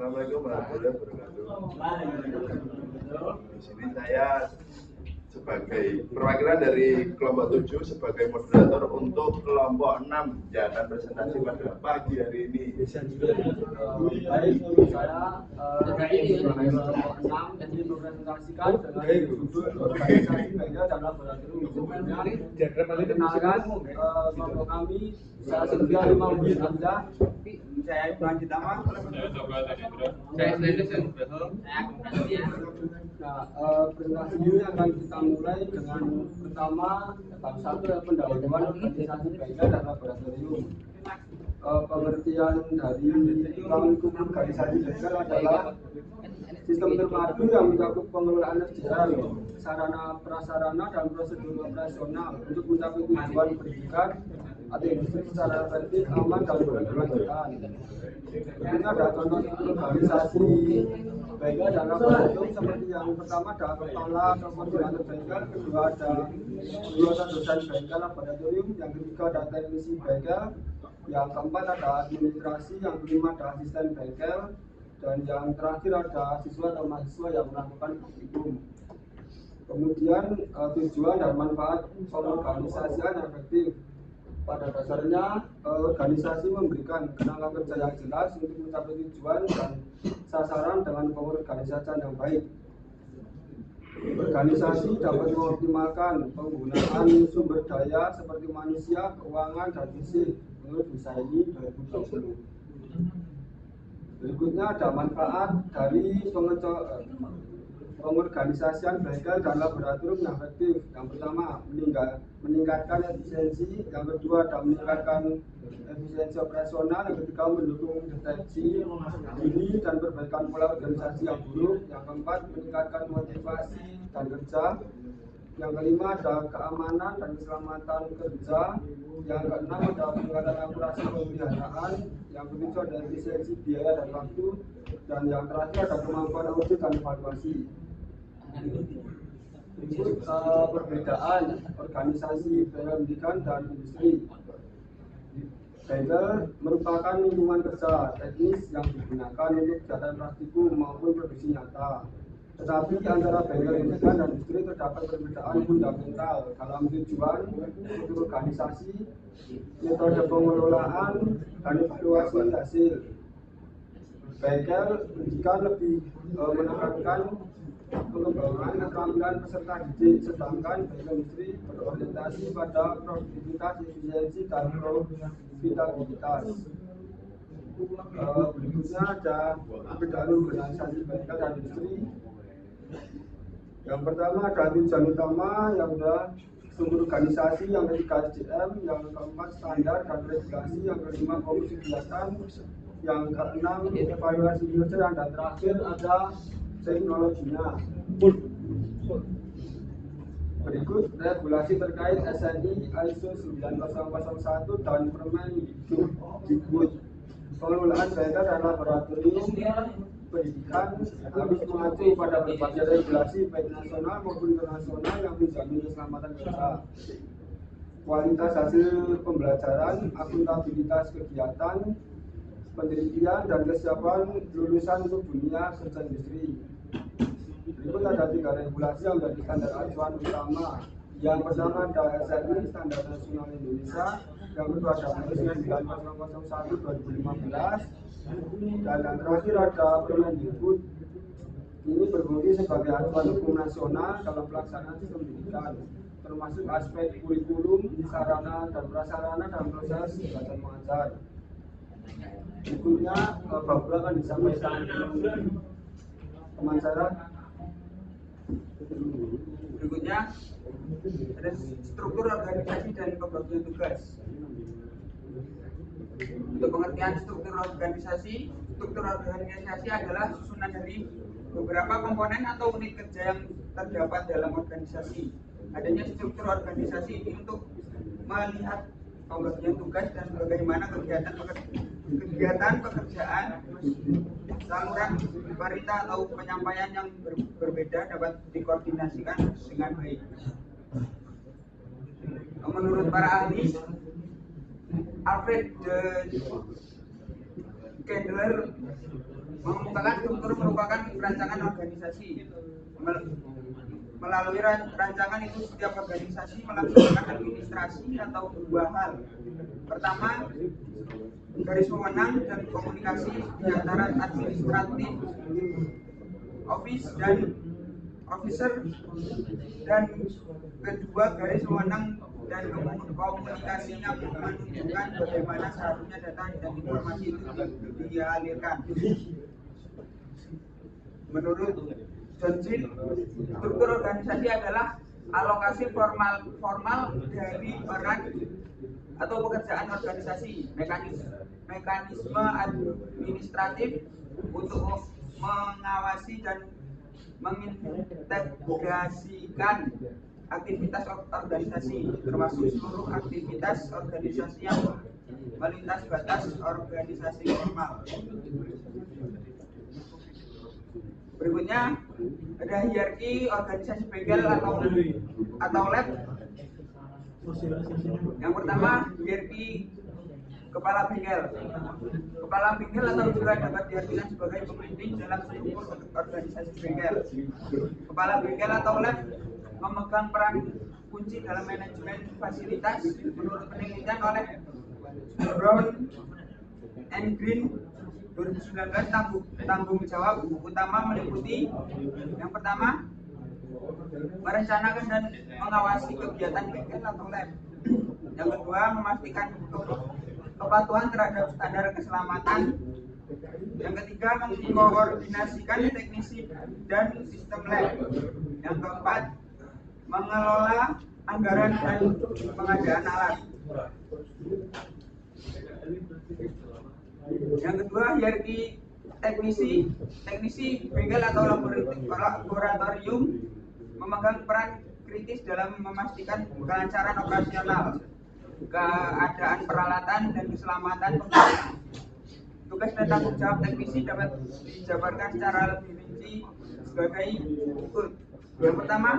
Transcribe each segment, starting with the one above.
Assalamualaikum warahmatullahi wabarakatuh. Di sini saya sebagai perwakilan dari kelompok 7 sebagai moderator untuk kelompok 6 yang akan presentasi pada pagi hari ini. Baik, saya kelompok 6 ini mempresentasikan dengan judul organisasi media dan laboratorium. Perkenalkan kelompok kami, saya Setia Limauddin Hamzah, saya Ibrahim Ditama, saya Slendis yang Nugroho, saya Agung. Nah, presentasi ini akan kita mulai dengan pertama bab 1 pendahuluan organisasi media dan laboratorium. Pengertian dari lingkup organisasi belajar adalah sistem terpadu yang mencakup pengelolaan SDM, sarana prasarana dan prosedur operasional untuk mencapai tujuan pendidikan atau industri secara efektif, aman dan berkelanjutan. Tentunya ada contoh organisasi bengkel dan laboratorium seperti yang pertama ada kepala atau koordinator bengkel, kedua ada anggota dosen bengkel laboratorium, yang ketiga ada teknisi bengkel, yang keempat ada administrasi, yang kelima ada asisten bengkel, dan yang terakhir ada siswa atau mahasiswa yang melakukan praktikum. Kemudian tujuan dan manfaat pengorganisasian yang efektif. Pada dasarnya organisasi memberikan kerangka kerja yang jelas untuk mencapai tujuan dan sasaran dengan pengorganisasian yang baik. Organisasi dapat mengoptimalkan penggunaan sumber daya seperti manusia, keuangan, dan fisik menurut Husaini 2020. Berikutnya ada manfaat dari pengorganisasian bengkel dan laboratorium yang efektif. Yang pertama, meningkatkan efisiensi. Yang kedua, ada meningkatkan efisiensi operasional. Yang ketiga, mendukung deteksi dini dan perbaikan pola organisasi yang buruk. Yang keempat, meningkatkan motivasi dan kerja. Yang kelima, ada keamanan dan keselamatan kerja. Yang keenam, ada peningkatan akurasi pemeliharaan. Yang ketujuh, ada efisiensi biaya dan waktu. Dan yang terakhir, ada kemampuan audit dan evaluasi. Berikut perbedaan organisasi pendidikan dan industri. Bengkel merupakan lingkungan kerja teknis yang digunakan untuk kegiatan praktikum maupun produksi nyata. Tetapi antara bengkel pendidikan dan industri terdapat perbedaan fundamental dalam tujuan untuk organisasi, metode pengelolaan, dan evaluasi hasil. Bengkel pendidikan lebih menekankan pengembangan keterampilan peserta didik, sedangkan bengkel industri berorientasi pada produktivitas, efisiensi, dan profitabilitas. Berikutnya ada perbedaan organisasi bengkel dan industri. Yang pertama ada tujuan utama, yang kedua struktur organisasi, yang ketiga SDM, yang keempat standar dan regulasi, yang kelima komisi kegiatan, yang keenam evaluasi kinerja, dan terakhir ada teknologinya. Berikut regulasi terkait SNI ISO 9001 dan Permendikbud. Pengelolaan bengkel dan laboratorium pendidikan harus mengacu pada berbagai regulasi baik nasional maupun internasional yang menjamin keselamatan kerja, kualitas hasil pembelajaran, akuntabilitas kegiatan, penelitian, dan kesiapan lulusan untuk dunia kerja industri. Berikut ada 3 regulasi yang menjadi standar acuan utama. Yang pertama ada SNI, Standar Nasional Indonesia. Yang kedua ada Permen 9001 2015. Dan yang terakhir ada Permendikbud. Ini berfungsi sebagai acuan hukum nasional dalam pelaksanaan sistem pendidikan, termasuk aspek kurikulum, sarana dan prasarana, dan proses belajar mengajar. Berikutnya Bapak akan disampaikan teman saya. Berikutnya ada struktur organisasi dan pembagian tugas. Untuk pengertian struktur organisasi adalah susunan dari beberapa komponen atau unit kerja yang terdapat dalam organisasi. Adanya struktur organisasi ini untuk melihat pembagian tugas dan bagaimana kegiatan pekerjaan, saluran perintah atau penyampaian yang berbeda dapat dikoordinasikan dengan baik. Menurut para ahli, Alfred de Kendler mengemukakan struktur merupakan rancangan organisasi. Melalui rancangan itu setiap organisasi melaksanakan administrasi atau dua hal. Pertama, garis wewenang dan komunikasi di antara administratif office dan officer, dan kedua garis wewenang dan komunikasinya menunjukkan bagaimana seharusnya data dan informasi itu dialirkan. Menurut John Gill, struktur organisasi adalah alokasi formal dari peran atau pekerjaan organisasi, mekanisme administratif untuk mengawasi dan mengintegrasikan aktivitas organisasi, termasuk seluruh aktivitas organisasi yang melintas batas organisasi formal. Berikutnya ada hierarki organisasi bengkel atau lab. Yang pertama, hierarki kepala bengkel. Kepala bengkel atau juga dapat diartikan sebagai pemimpin dalam struktur organisasi bengkel. Kepala bengkel atau lab memegang peran kunci dalam manajemen fasilitas menurut penelitian oleh Brown and Green 2019. Tanggung jawab utama meliputi yang pertama, merencanakan dan mengawasi kegiatan bengkel atau lab. Yang kedua, memastikan kepatuhan terhadap standar keselamatan. Yang ketiga, mengkoordinasikan teknisi dan sistem lab. Yang keempat, mengelola anggaran dan pengadaan alat. Yang kedua, hierarki teknisi bengkel atau laboratorium memegang peran kritis dalam memastikan kelancaran operasional, keadaan peralatan dan keselamatan pengguna. Tugas dan tanggung jawab teknisi dapat dijabarkan secara lebih rinci sebagai berikut. Yang pertama,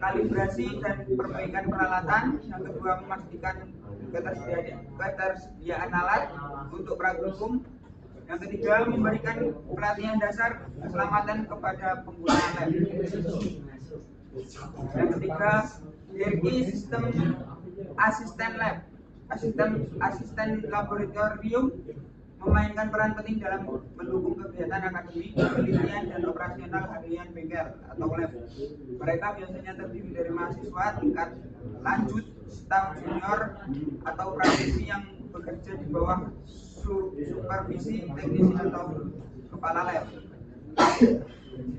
kalibrasi dan perbaikan peralatan. Yang kedua, memastikan ketersediaan alat untuk praktikum. Yang ketiga, memberikan pelatihan dasar keselamatan kepada pengguna lab. Yang ketiga, hierarki sistem asisten lab. Asisten laboratorium memainkan peran penting dalam mendukung kegiatan akademik, penelitian, dan operasional harian bengkel atau lab. Mereka biasanya terdiri dari mahasiswa tingkat lanjut, staf junior, atau praktisi yang bekerja di bawah supervisi teknisi atau kepala lab.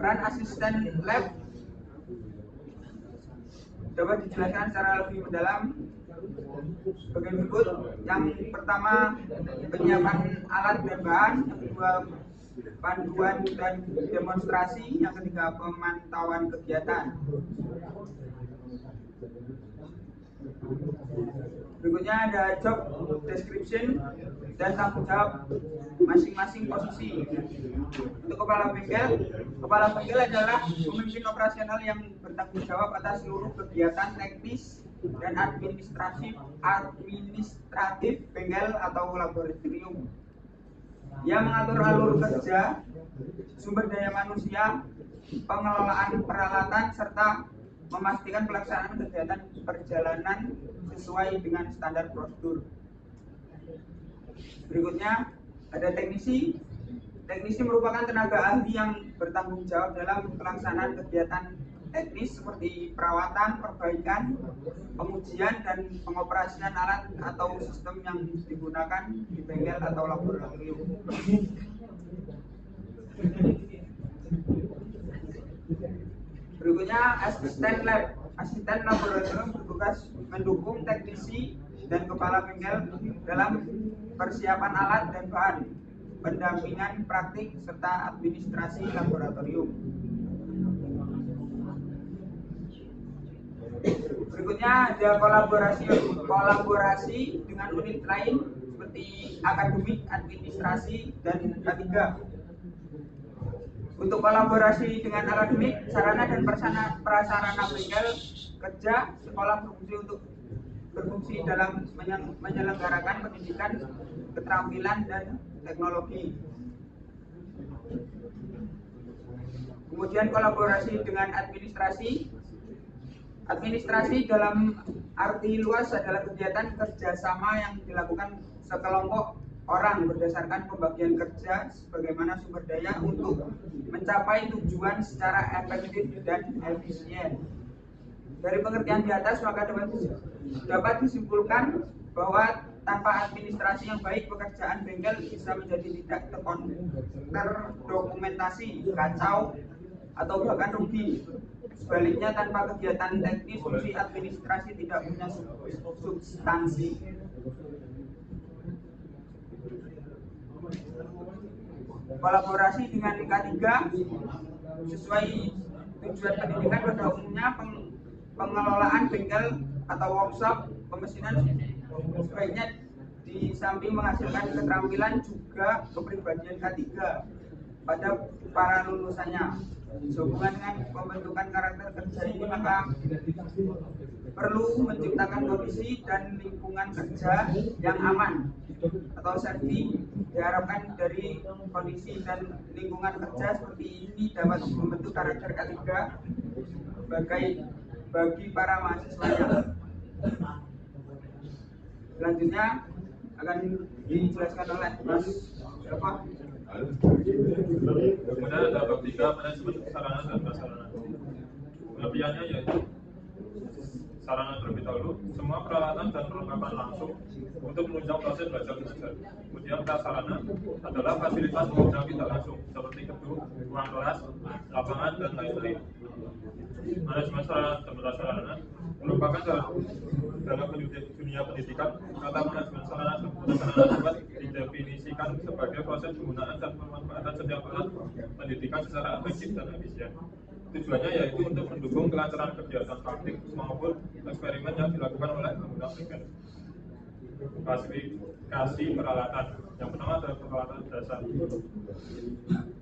Peran asisten lab dapat dijelaskan secara lebih mendalam sebagai berikut. Yang pertama, penyiapan alat dan bahan. Yang kedua, panduan dan demonstrasi. Yang ketiga, pemantauan kegiatan. Berikutnya ada job description dan tanggung jawab masing-masing posisi. Untuk kepala bengkel adalah pemimpin operasional yang bertanggung jawab atas seluruh kegiatan teknis dan administratif bengkel atau laboratorium. Ia mengatur alur kerja, sumber daya manusia, pengelolaan peralatan, serta memastikan pelaksanaan kegiatan perjalanan sesuai dengan standar prosedur. Berikutnya ada teknisi. Teknisi merupakan tenaga ahli yang bertanggung jawab dalam pelaksanaan kegiatan teknis seperti perawatan, perbaikan, pengujian, dan pengoperasian alat atau sistem yang digunakan di bengkel atau laboratorium. Berikutnya asisten lab. Asisten laboratorium bertugas mendukung teknisi dan kepala bengkel dalam persiapan alat dan bahan, pendampingan praktik, serta administrasi laboratorium. Berikutnya ada kolaborasi dengan unit lain seperti akademik, administrasi, dan K3. Untuk kolaborasi dengan akademik, sarana dan prasarana bengkel kerja sekolah berfungsi untuk berfungsi dalam menyelenggarakan pendidikan, keterampilan, dan teknologi. Kemudian kolaborasi dengan administrasi. Administrasi dalam arti luas adalah kegiatan kerjasama yang dilakukan sekelompok orang berdasarkan pembagian kerja sebagaimana sumber daya untuk mencapai tujuan secara efektif dan efisien. Dari pengertian di atas maka dapat disimpulkan bahwa tanpa administrasi yang baik pekerjaan bengkel bisa menjadi tidak terdokumentasi, kacau, atau bahkan rugi. Sebaliknya tanpa kegiatan teknis fungsi administrasi tidak punya substansi. Kolaborasi dengan K3 sesuai tujuan pendidikan pada umumnya pengelolaan bengkel atau workshop pemesinan sebaiknya di samping menghasilkan keterampilan juga kepribadian K3 pada para lulusannya. Sehubungan dengan pembentukan karakter kerja ini maka perlu menciptakan kondisi dan lingkungan kerja yang aman atau safety. Diharapkan dari kondisi dan lingkungan kerja seperti ini dapat membentuk karakter K3 bagi para mahasiswanya. Selanjutnya akan dijelaskan oleh Mas Eva. Kemudian ada bab 3 manajemen sarana dan prasarana. Kelebihannya yaitu sarana terlebih dahulu, semua peralatan dan perlengkapan langsung untuk menunjang proses belajar mengajar. Kemudian prasarana adalah fasilitas penunjang tidak langsung seperti gedung, ruang kelas, lapangan dan lain-lain. Manajemen sarana dan prasarana merupakan dalam dunia pendidikan. Kata manajemen sarana dan prasarana dapat didefinisikan sebagai proses penggunaan dan pemanfaatan setiap alat pendidikan secara efektif dan efisien. Tujuannya yaitu untuk mendukung kelancaran kegiatan praktik maupun eksperimen yang dilakukan oleh pengguna bengkel. Klasifikasi peralatan. Yang pertama adalah peralatan dasar.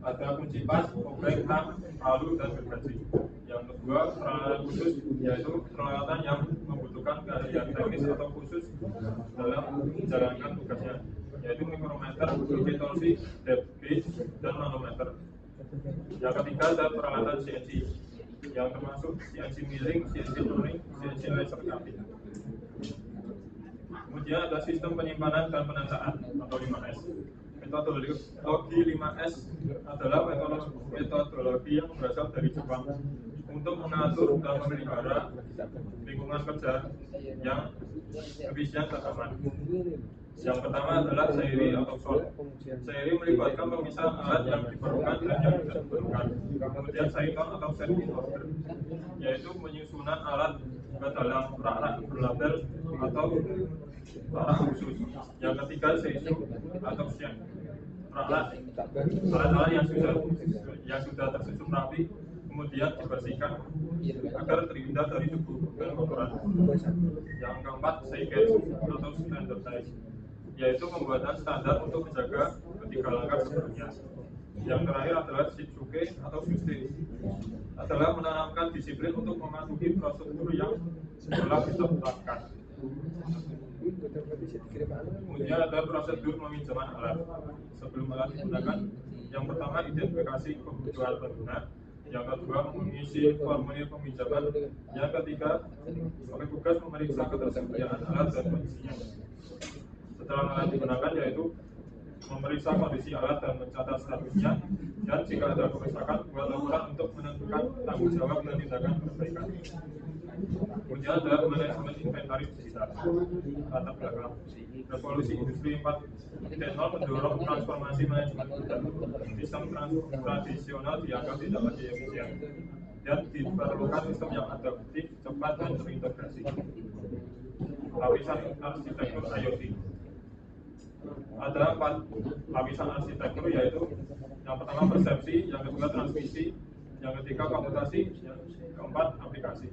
Ada kunci pas, obeng, tang, palu, dan gergaji. Yang kedua peralatan khusus, yaitu peralatan yang membutuhkan keahlian teknis atau khusus dalam menjalankan tugasnya, yaitu mikrometer, uji torsi, depth gauge, dan manometer. Yang ketiga ada peralatan CNC yang termasuk CNC milling, CNC turning, CNC laser cutting. Kemudian ada sistem penyimpanan dan penandaan atau 5S. Metodologi 5S adalah metodologi yang berasal dari Jepang untuk mengatur dan memelihara lingkungan kerja yang efisien dan aman. Yang pertama adalah seri atau sort. Seri melibatkan pemisahan alat yang diperlukan dan yang tidak diperlukan. Kemudian saiton atau setting order, yaitu penyusunan alat ke dalam rak-rak berlabel atau rak khusus. Yang ketiga seisu atau sien. Alat-alat yang sudah tersusun rapi kemudian dibersihkan agar terhindar dari debu dan kotoran. Yang keempat seiken atau standardize, yaitu pembuatan standar untuk menjaga ketiga langkah sebelumnya. Yang terakhir adalah Shitsuke atau Suste, adalah menanamkan disiplin untuk mematuhi prosedur yang telah ditetapkan. Kemudian ada prosedur peminjaman alat. Sebelum alat digunakan, yang pertama identifikasi kebutuhan pengguna, yang kedua mengisi formulir peminjaman, yang ketiga petugas memeriksa ketersediaan alat dan kondisinya. Setelah alat digunakan yaitu memeriksa kondisi alat dan mencatat statusnya, dan jika ada kerusakan buat laporan untuk menentukan tanggung jawab dan tindakan perbaikan. Kemudian ada manajemen inventaris digital. Latar belakang revolusi industri 4.0 mendorong transformasi manajemen digital. Sistem tradisional dianggap tidak lagi efisien dan diperlukan sistem yang adaptif, cepat, dan terintegrasi. Lapisan arsitektur IoT. Ada 4 lapisan arsitektur, yaitu yang pertama persepsi, yang kedua transmisi, yang ketiga komputasi, yang keempat aplikasi.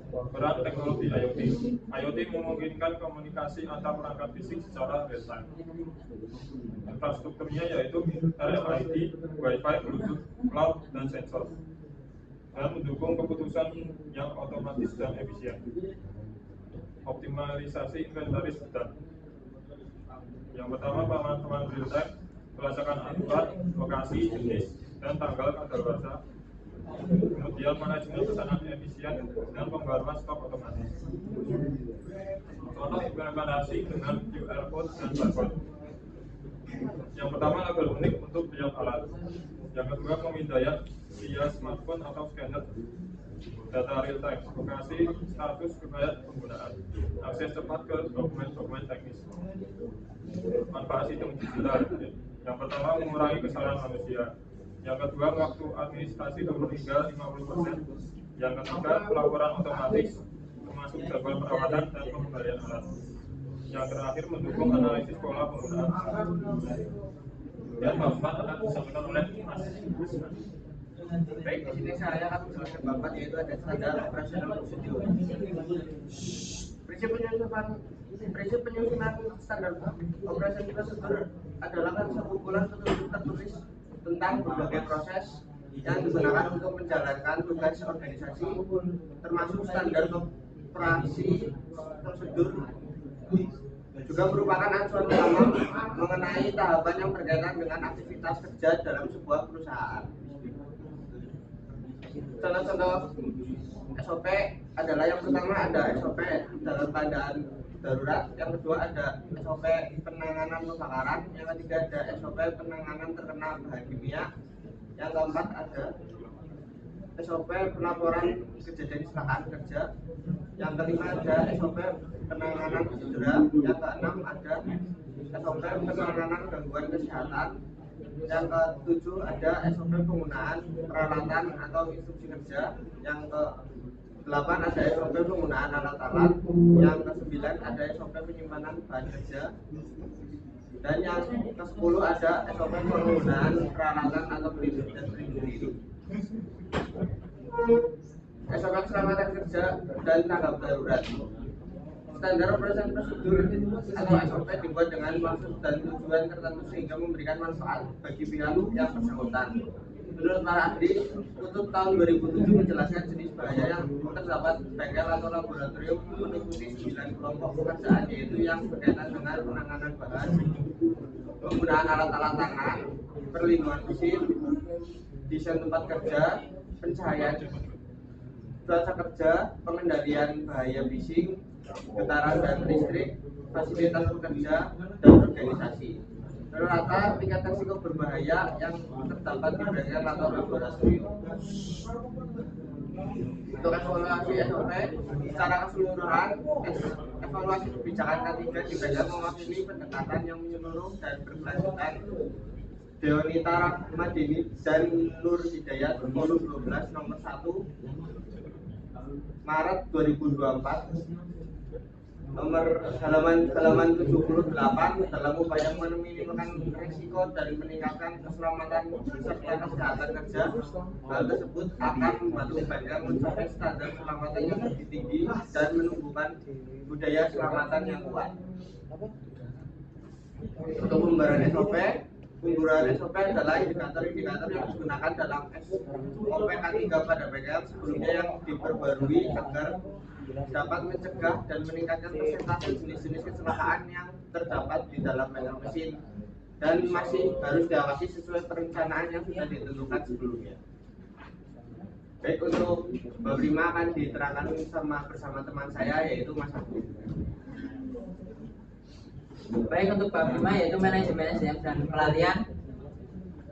Peran teknologi IoT. IoT memungkinkan komunikasi antar perangkat fisik secara real time. Infrastrukturnya yaitu RFID, Wi-Fi, Bluetooth, cloud, dan sensor, dan mendukung keputusan yang otomatis dan efisien. optimalisasi inventaris data. Yang pertama, pemantauan real time berdasarkan aturan, lokasi, jenis, dan tanggal kadaluarsa. Kemudian manajemen pesanan efisien dan pembaruan stok otomatis. Contoh implementasi dengan QR code dan barcode. Yang pertama, label unik untuk tiap alat. Yang kedua, pemindaian via smartphone atau scanner. Data real time, lokasi, status riwayat penggunaan, akses cepat ke dokumen-dokumen teknis. Manfaat sistem digital. Yang pertama, mengurangi kesalahan manusia. Yang kedua, waktu administrasi turun hingga 50%. Yang ketiga, pelaporan otomatis termasuk jadwal perawatan dan pengembalian alat. Yang terakhir, mendukung analisis pola penggunaan alat. Dan keempat akan disampaikan oleh Mas. Baik, di sini saya akan menjelaskan Bapak yaitu ada standar operasional prosedur. Prinsip penyusunan standar operasi prosedur adalah sekumpulan petunjuk tertulis tentang berbagai proses yang digunakan untuk menjalankan tugas organisasi, termasuk standar operasi prosedur. Juga merupakan acuan utama mengenai tahapan yang berkaitan dengan aktivitas kerja dalam sebuah perusahaan. Contoh-contoh SOP adalah yang pertama ada SOP dalam keadaan darurat, yang kedua ada SOP penanganan kebakaran, yang ketiga ada SOP penanganan terkena bahan kimia, yang keempat ada SOP pelaporan kejadian kecelakaan kerja, yang kelima ada SOP penanganan cedera, yang keenam ada SOP penanganan gangguan kesehatan, yang ketujuh ada SOP penggunaan peralatan atau instruksi kerja, yang ke-8 ada SOP penggunaan alat-alat, yang ke-9 ada SOP penyimpanan bahan kerja, dan yang ke-10 ada SOP penggunaan peralatan atau pelindung dan pelindung diri. SOP keselamatan kerja dan tanggap darurat. Standar operasi prosedur atau SOP dibuat dengan maksud dan tujuan tertentu sehingga memberikan manfaat bagi pihak yang bersangkutan. Menurut para ahli, Kutub tahun 2007 menjelaskan jenis bahaya yang terdapat bengkel atau laboratorium meliputi 9 kelompok pekerjaan, yaitu yang berkaitan dengan penanganan bahan, penggunaan alat-alat tangan, perlindungan mesin, desain tempat kerja, pencahayaan cuaca kerja, pengendalian bahaya bising, getaran dan listrik, fasilitas pekerja, dan organisasi. Rata tingkat risiko berbahaya yang terdapat di bengkel atau laboratorium. Untuk evaluasi SOP secara keseluruhan, evaluasi kebijakan ketiga di bengkel mewakili pendekatan yang menyeluruh dan berkelanjutan. Deonita Rahmadini dan Nur Hidayat 2012 nomor 1 Maret 2024 nomor halaman 78 dalam upaya meminimalkan risiko dan meningkatkan keselamatan serta kesehatan kerja. Hal tersebut akan membantu bengkel mencapai standar keselamatan yang lebih tinggi dan menumbuhkan budaya keselamatan yang kuat. Untuk pembaruan SOP, pembaruan SOP adalah indikator-indikator yang digunakan dalam SOP K3 pada bengkel sebelumnya yang diperbarui agar dapat mencegah dan meningkatkan persentase jenis-jenis kecelakaan yang terdapat di dalam bengkel mesin dan masih harus diawasi sesuai perencanaan yang sudah ditentukan sebelumnya. Baik, untuk bab 5 akan diterangkan bersama teman saya yaitu Mas Abu. Baik, untuk bab 5 yaitu manajemen SDM dan pelatihan.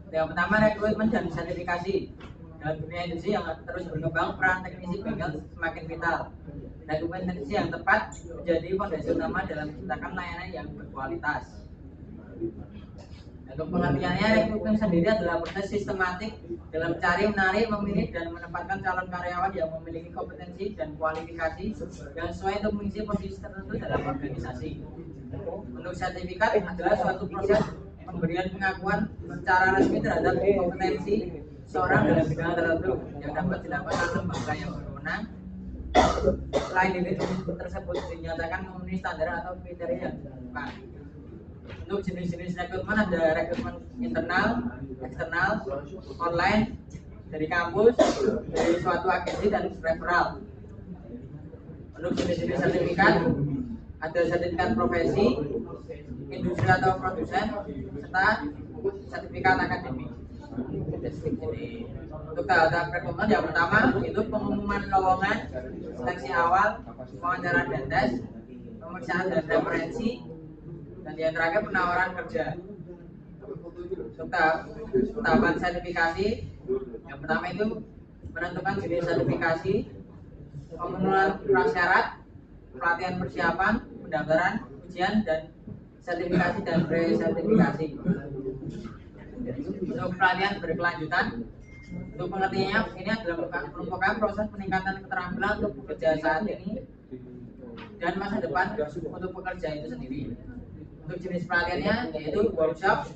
Yang pertama, rekrutmen dan sertifikasi. Dalam dunia industri yang terus berkembang, peran teknisi bengkel semakin vital. Rekrutmen teknisi yang tepat menjadi fondasi utama dalam menciptakan layanan yang berkualitas. Untuk pengertiannya, rekrutmen sendiri adalah proses sistematik dalam mencari, menarik, memilih, dan menempatkan calon karyawan yang memiliki kompetensi dan kualifikasi yang sesuai untuk mengisi posisi tertentu dalam organisasi. Untuk sertifikat adalah suatu proses pemberian pengakuan secara resmi terhadap kompetensi seorang dalam bidang tertentu yang dapat dilakukan oleh lembaga yang berwenang. Selain itu tersebut dinyatakan memenuhi standar atau kriteria yang ditentukan. Untuk jenis-jenis rekrutmen ada rekrutmen internal, eksternal, online, dari kampus, dari suatu agensi, dan referral. Untuk jenis-jenis sertifikat ada sertifikat profesi, industri atau produsen, serta sertifikat akademik. Untuk tahap rekrutmen yang pertama itu pengumuman lowongan, seleksi awal, wawancara dan tes, pemeriksaan dan referensi, dan yang terakhir penawaran kerja. Untuk tahapan sertifikasi yang pertama itu menentukan jenis sertifikasi, pemenuhan prasyarat, pelatihan persiapan, pendaftaran, ujian, dan sertifikasi dan pre-sertifikasi. Untuk pelatihan berkelanjutan, untuk pengertiannya ini adalah merupakan proses peningkatan keterampilan untuk bekerja saat ini dan masa depan untuk pekerja itu sendiri. Untuk jenis pelatihannya yaitu workshop,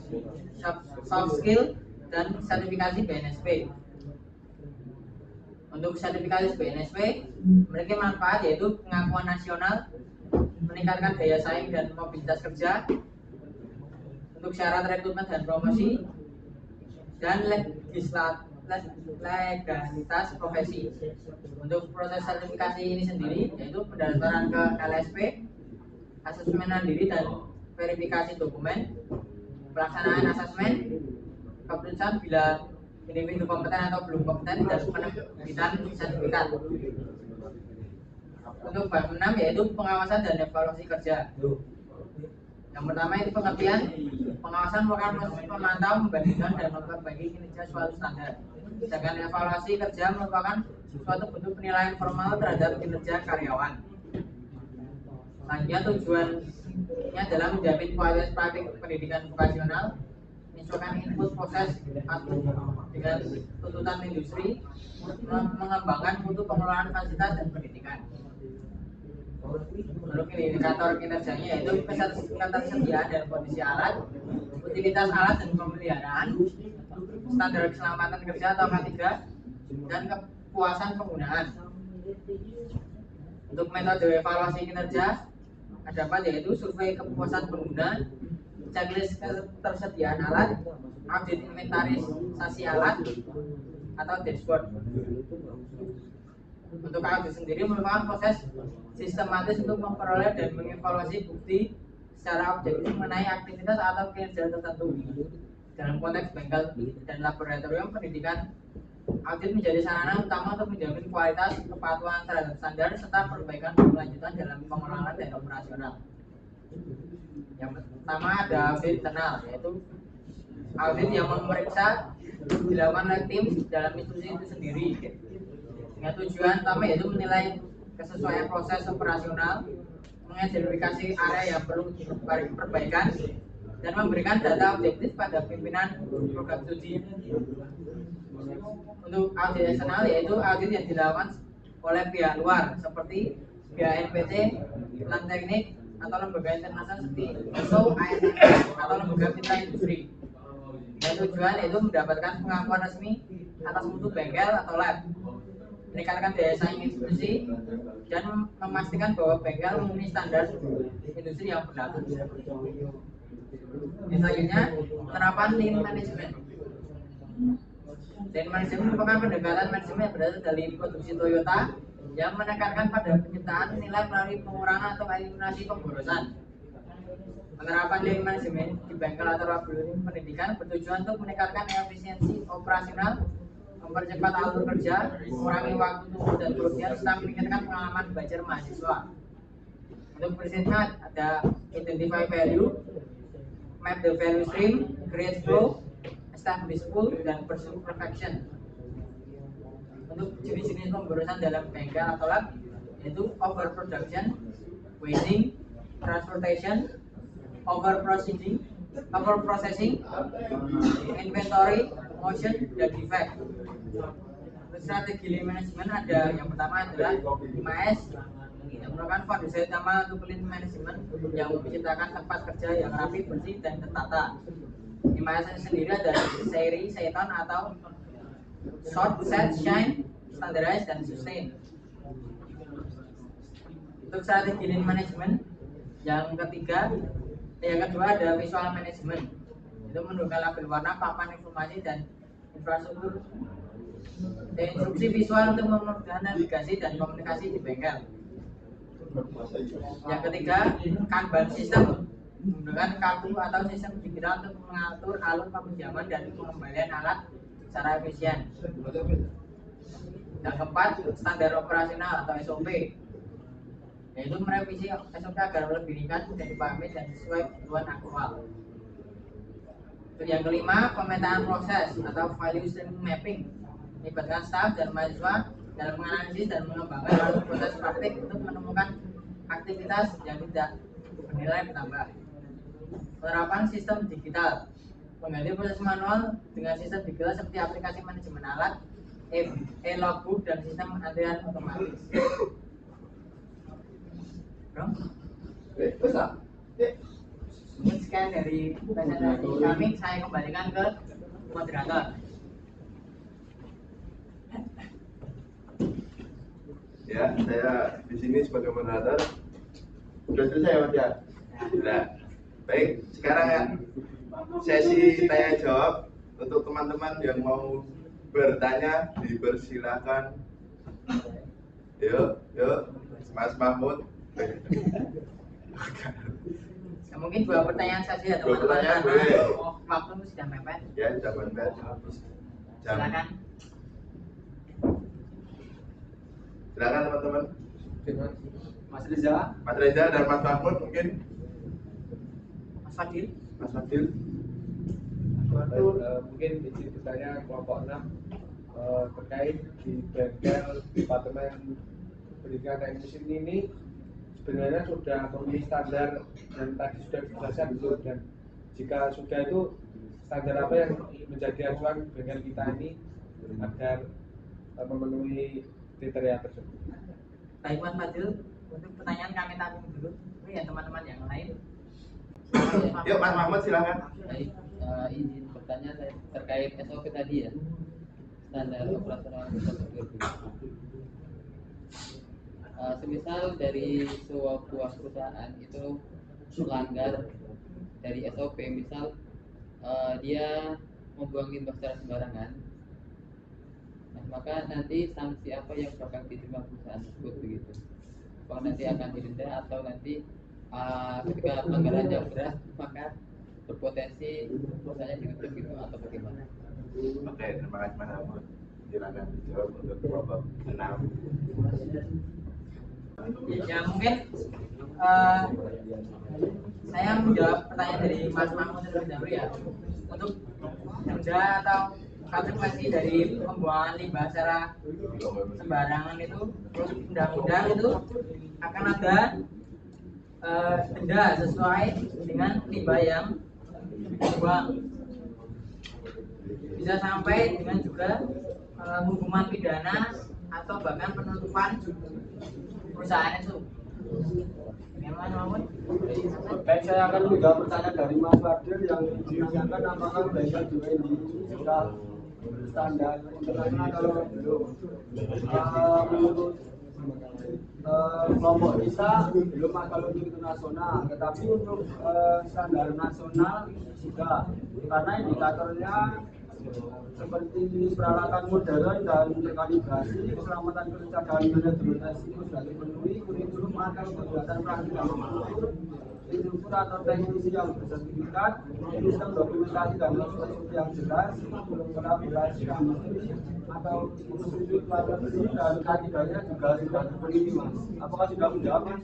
soft skill, dan sertifikasi BNSP. Untuk sertifikasi BNSP memiliki manfaat yaitu pengakuan nasional, meningkatkan daya saing dan mobilitas kerja. Untuk syarat rekrutmen dan promosi dan legalitas profesi. Untuk proses sertifikasi ini sendiri yaitu pendaftaran ke LSP, asesmen mandiri dan verifikasi dokumen, pelaksanaan asesmen, keputusan bila individu kompeten atau belum kompeten, dan penerbitan sertifikat. Untuk bab 6 yaitu pengawasan dan evaluasi kerja. Yang pertama itu pengertian. Pengawasan merupakan proses memantau, membandingkan, dan memperbaiki kinerja suatu standar. Sedangkan evaluasi kerja merupakan suatu bentuk penilaian formal terhadap kinerja karyawan. Selanjutnya tujuannya adalah menjamin kualitas praktik pendidikan vokasional, menyesuaikan input proses dengan tuntutan industri, mengembangkan mutu pengelolaan fasilitas dan pendidikan. Lalu indikator kinerjanya yaitu ketersediaan dan kondisi alat, utilitas alat dan pemeliharaan, standar keselamatan kerja atau K3, dan kepuasan penggunaan. Untuk metode evaluasi kinerja dapat yaitu survei kepuasan pengguna, checklist ketersediaan alat, audit inventarisasi alat, atau dashboard. Untuk audit sendiri merupakan proses sistematis untuk memperoleh dan mengevaluasi bukti secara objektif mengenai aktivitas atau kinerja tertentu. Dalam konteks bengkel dan laboratorium pendidikan, audit menjadi sarana utama untuk menjamin kualitas, kepatuhan terhadap standar, serta perbaikan berkelanjutan dalam pengelolaan dan operasional. Yang pertama ada audit internal, yaitu audit yang memeriksa dilakukan oleh tim dalam institusi itu sendiri. Dengan tujuan utama yaitu menilai kesesuaian proses operasional, mengidentifikasi area yang perlu perbaikan, dan memberikan data objektif pada pimpinan program studi. Untuk audit eksternal yaitu audit yang dilakukan oleh pihak luar seperti pihak NPT, Plan Teknik, atau lembaga internasional seperti ISO, ASME, atau lembaga mitra industri. Dan tujuan yaitu mendapatkan pengakuan resmi atas mutu bengkel atau lab, meningkatkan daya saing institusi, dan memastikan bahwa bengkel memenuhi standar industri yang berlaku. Selanjutnya, penerapan lean management. Lean management merupakan pendekatan manajemen yang berasal dari produksi Toyota yang menekankan pada penciptaan nilai melalui pengurangan atau eliminasi pemborosan. Penerapan lean management di bengkel atau laboratorium pendidikan bertujuan untuk meningkatkan efisiensi operasional, mempercepat alur kerja, mengurangi waktu tunggu dan kerugian, serta meningkatkan pengalaman belajar mahasiswa. Untuk prinsipnya ada identify value, map the value stream, create flow, establish goal, dan pursue perfection. Untuk jenis-jenis pemborosan dalam bengkel atau lab yaitu overproduction, wasting, transportation, overprocessing, inventory, motion, dan defect. Strategi lean management ada yang pertama adalah 5S yang merupakan fondasi utama untuk lean management yang menciptakan tempat kerja yang rapi, bersih, dan tertata. 5S sendiri ada seri, seton, atau sort, set, shine, standardize, dan sustain. Untuk strategi lean management yang kedua ada visual management, itu mendukung label warna, papan informasi, dan infrastruktur dan instruksi visual untuk memudahkan navigasi dan komunikasi di bengkel. Yang ketiga, Kanban sistem menggunakan kartu atau sistem digital untuk mengatur alur peminjaman dan pengembalian alat secara efisien. Yang keempat, standar operasional atau SOP, yaitu merevisi SOP agar lebih ringkas, mudah dipahami dan sesuai kebutuhan aktual. Yang kelima, pemetaan proses atau value stream mapping, melibatkan staf dan mahasiswa dalam menganalisis dan mengembangkan proses praktik untuk menemukan aktivitas yang tidak bernilai bertambah. Penerapan sistem digital, mengganti proses manual dengan sistem digital seperti aplikasi manajemen alat, e-logbook dan sistem antrian otomatis. Mungkin sekian dari presentasi kami, saya kembalikan ke moderator. Ya, saya di sini sebagai moderator. Sudah selesai ya Mas ya? Sudah. Baik, sekarang ya sesi tanya jawab untuk teman-teman yang mau bertanya dipersilakan. Yuk, Mas Mahmud. Ya, mungkin 2 pertanyaan saja ya Dua teman-teman, pertanyaan karena boleh. waktu sudah mepet. Ya, sudah mepet. Silakan. Silakan teman-teman. Mas Reza. Mas Reza dan Mas Mahmud mungkin. Mas Fadil. Mas Fadil. Mungkin izin bertanya kelompok 6 terkait di bengkel Departemen Pendidikan dan Musim ini sebenarnya sudah memenuhi standar dan tadi sudah dijelaskan betul, dan jika sudah itu standar apa yang menjadi acuan bengkel kita ini agar memenuhi kriteria tersebut. Baik Mas Fadil, untuk pertanyaan kami tampung dulu. Ini ya teman-teman yang lain. Yuk Mas Mahmud silakan. Baik, izin bertanya terkait SOP tadi ya, standar operasional prosedur. Semisal dari sebuah perusahaan itu melanggar dari SOP, misal dia membuang limbah secara sembarangan, nah, maka nanti sanksi apa yang bakal diterima perusahaan tersebut begitu? Apakah nanti akan didenda atau nanti ketika pelanggarannya berat maka berpotensi perusahaannya ditutup gitu atau bagaimana? Oke, terima kasih Mas Mahmud. Silakan dijawab untuk kelompok 6. Ya mungkin saya menjawab pertanyaan dari Mas Mahmud terlebih dahulu ya. Untuk denda atau konsekuensi dari pembuangan limbah secara sembarangan itu, terus undang-undang itu akan ada denda sesuai dengan limbah yang dibuang. Bisa sampai dengan juga hukuman pidana atau bahkan penutupan perusahaan itu. Bagaimana Mahmud? Baik, saya akan menjawab pertanyaan dari Mas Fadil yang menanyakan apakah bengkel juga ini sudah standar internasional atau belum. Menurut kelompok kita belum ada untuk internasional, tetapi untuk standar nasional sudah, karena indikatornya seperti peralatan modern dan terkalibrasi, keselamatan kerja dan manajemen resiko sudah dipenuhi, kurikulum atau kegiatan praktik yang mengukur, instruktur atau teknisi yang bersertifikat, sistem dokumentasi dan metode yang jelas, kolaborasi yang mesti atau institusi luar negeri dan kategorinya juga sudah terpenuhi, Mas. Apakah sudah menjawab, Mas?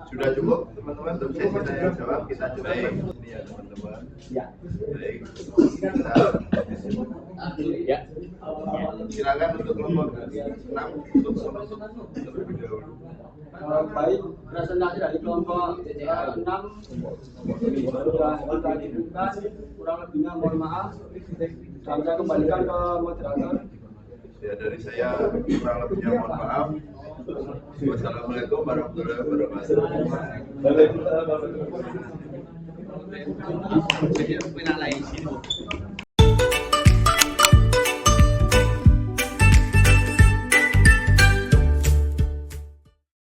Sudah cukup teman-teman untuk sesi tanya jawab, kita coba ini ya teman-teman. Ya. Baik, kita silakan untuk kelompok 6 untuk menutup terlebih dahulu. Baik, presentasi dari kelompok 6 sudah kita dibuka, kurang lebihnya mohon maaf, dan saya kembalikan ke moderator. Ya, dari saya kurang lebihnya mohon maaf. Wassalamualaikum warahmatullahi wabarakatuh.